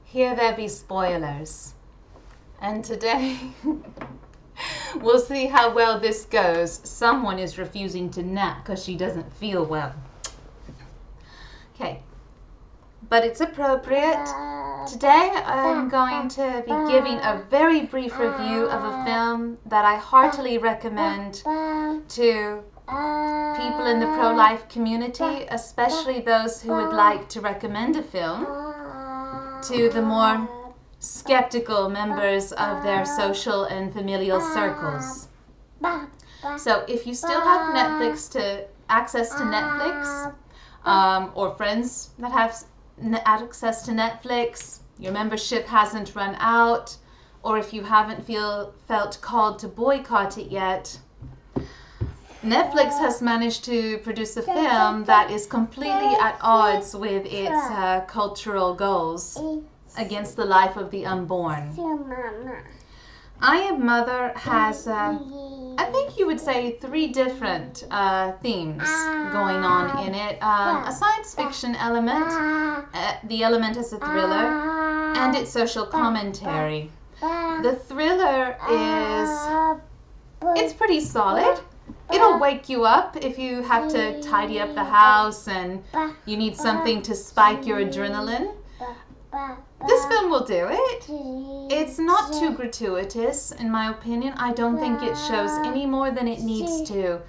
Here there be spoilers. And today we'll see how well this goes. Someone is refusing to nap because she doesn't feel well. Okay, but it's appropriate. Today I'm going to be giving a very brief review of a film that I heartily recommend to people in the pro-life community, especially those who would like to recommend a film to the more skeptical members of their social and familial circles. So if you still have access to Netflix, or friends that have access to Netflix, your membership hasn't run out, or if you haven't felt called to boycott it yet, Netflix has managed to produce a film that is completely at odds with its cultural goals against the life of the unborn. I Am Mother has, I think you would say, 3 different themes going on in it. A science fiction element, the element is a thriller, and its social commentary. The thriller it's pretty solid. It'll wake you up if you have to tidy up the house and you need something to spike your adrenaline. This film will do it. It's not too gratuitous, in my opinion. I don't think it shows any more than it needs to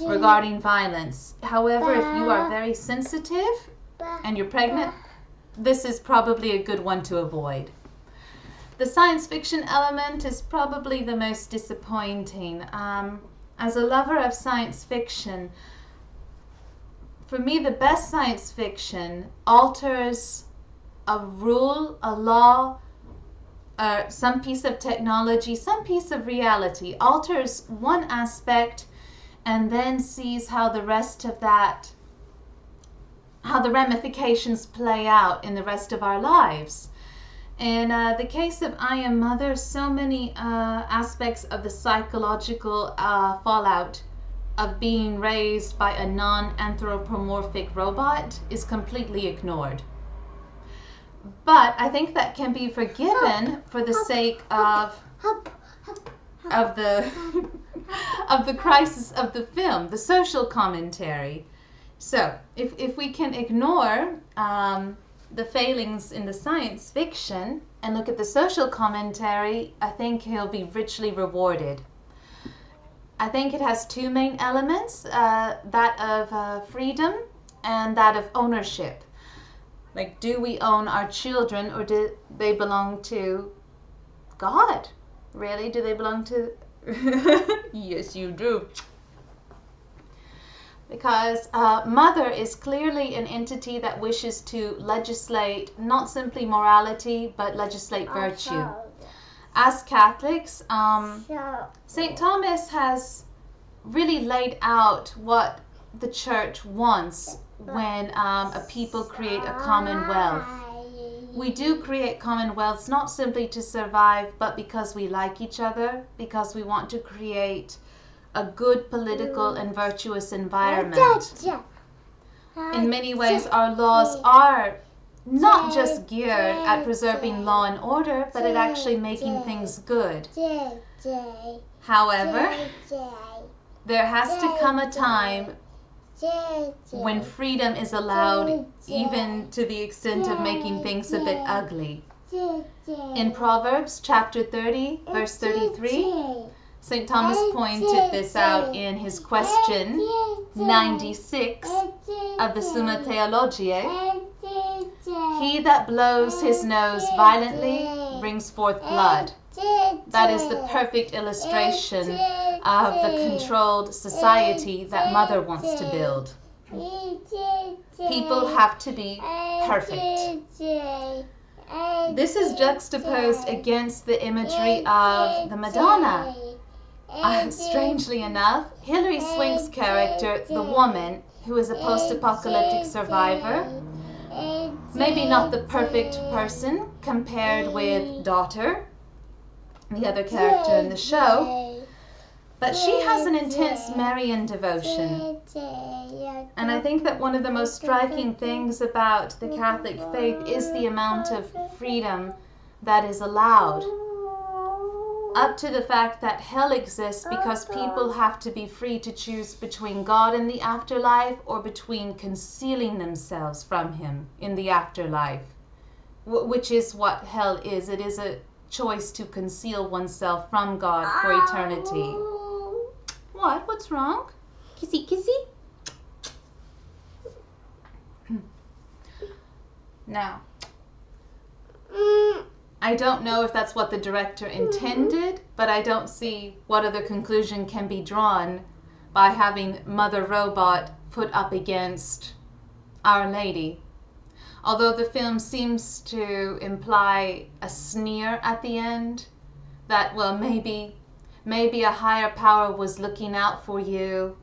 regarding violence. However, if you are very sensitive and you're pregnant, this is probably a good one to avoid. The science fiction element is probably the most disappointing. As a lover of science fiction, for me the best science fiction alters a rule, a law, some piece of technology, some piece of reality, alters one aspect and then sees how the rest of that, how the ramifications play out in the rest of our lives. In the case of I Am Mother, so many aspects of the psychological fallout of being raised by a non-anthropomorphic robot is completely ignored. But I think that can be forgiven for the sake of the of the crisis of the film, the social commentary. So if we can ignore the failings in the science fiction and look at the social commentary, I think he'll be richly rewarded. I think it has 2 main elements, that of freedom and that of ownership. Like, do we own our children, or do they belong to God? Really? Do they belong to... Yes, you do. Because Mother is clearly an entity that wishes to legislate not simply morality, but legislate virtue. As Catholics, St. Thomas has really laid out what the Church wants when a people create a commonwealth. We do create commonwealths not simply to survive, but because we like each other, because we want to create a good political and virtuous environment. In many ways, our laws are not just geared at preserving law and order, but at actually making things good. However, there has to come a time when freedom is allowed, even to the extent of making things a bit ugly. In Proverbs chapter 30, verse 33, St. Thomas pointed this out in his question 96 of the Summa Theologiae. He that blows his nose violently brings forth blood. That is the perfect illustration of the controlled society that Mother wants to build. People have to be perfect. This is juxtaposed against the imagery of the Madonna. Strangely enough, Hilary Swank's character, the woman, who is a post-apocalyptic survivor, maybe not the perfect person compared with Daughter, the other character in the show, but she has an intense Marian devotion. And I think that one of the most striking things about the Catholic faith is the amount of freedom that is allowed. Up to the fact that hell exists because people have to be free to choose between God in the afterlife or between concealing themselves from Him in the afterlife, which is what hell is. It is a choice to conceal oneself from God for eternity. What? What's wrong? Kissy, kissy? Now, I don't know if that's what the director intended, but I don't see what other conclusion can be drawn by having Mother Robot put up against Our Lady. Although the film seems to imply a sneer at the end, that, well, maybe a higher power was looking out for you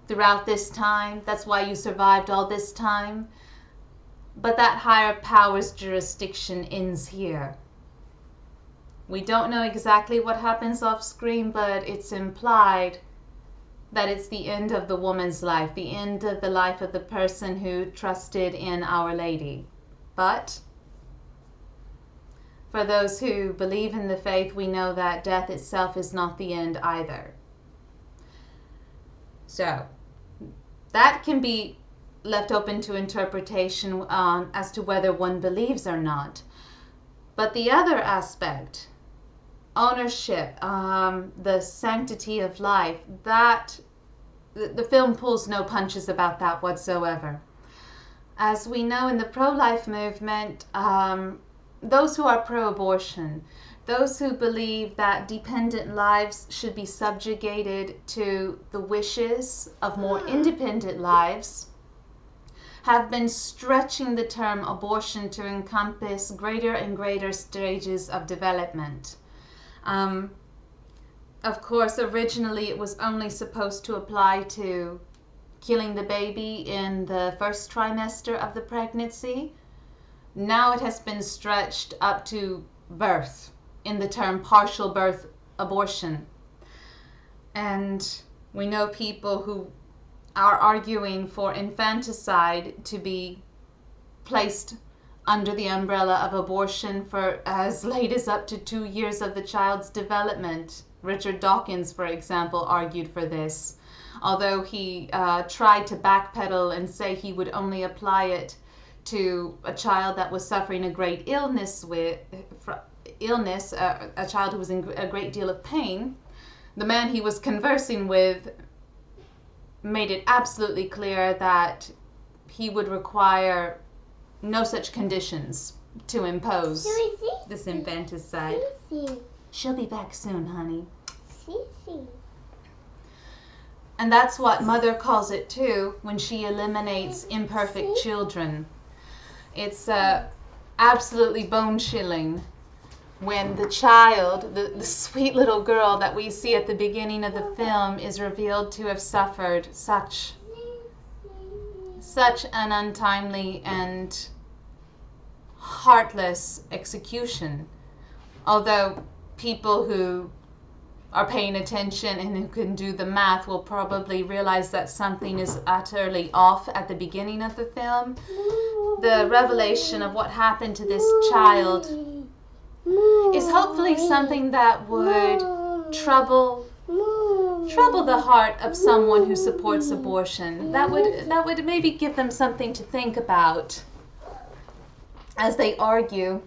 throughout this time. That's why you survived all this time. But that higher power's jurisdiction ends here. We don't know exactly what happens off screen, but it's implied that it's the end of the woman's life, the end of the life of the person who trusted in Our Lady. But for those who believe in the faith, we know that death itself is not the end either. So that can be left open to interpretation as to whether one believes or not. But the other aspect, ownership, the sanctity of life, that the film pulls no punches about that whatsoever. As we know in the pro-life movement, those who are pro-abortion, those who believe that dependent lives should be subjugated to the wishes of more independent lives, have been stretching the term abortion to encompass greater and greater stages of development. Of course, originally it was only supposed to apply to killing the baby in the first trimester of the pregnancy. Now it has been stretched up to birth in the term partial birth abortion. And we know people who are arguing for infanticide to be placed under the umbrella of abortion for as late as up to 2 years of the child's development. Richard Dawkins, for example, argued for this, although he tried to backpedal and say he would only apply it to a child that was suffering a great illness, a child who was in a great deal of pain. The man he was conversing with made it absolutely clear that he would require no such conditions to impose this infanticide. She'll be back soon, honey. And that's what Mother calls it too when she eliminates imperfect children. It's absolutely bone-chilling when the child, the sweet little girl that we see at the beginning of the film, is revealed to have suffered such an untimely and heartless execution. Although people who are paying attention and who can do the math will probably realize that something is utterly off at the beginning of the film. The revelation of what happened to this child is hopefully something that would trouble the heart of someone who supports abortion. That would maybe give them something to think about as they argue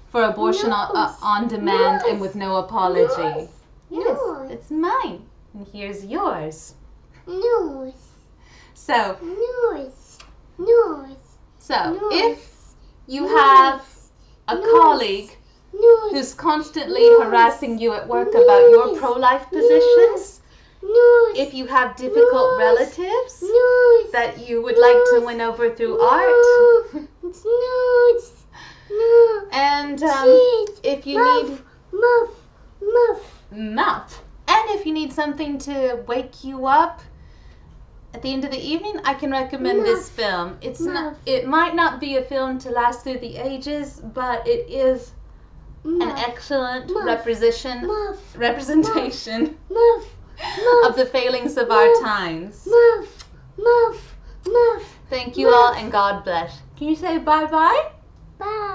for abortion on demand and with no apology. Yes, it's mine. And here's yours. So if you have a colleague who's constantly harassing you at work about your pro-life positions, if you have difficult relatives that you would like to win over through art, and if you need muff, and if you need something to wake you up at the end of the evening, I can recommend this film. It might not be a film to last through the ages, but it is an excellent representation of the failings of our times. Thank you all and God bless. Can you say bye-bye? Bye.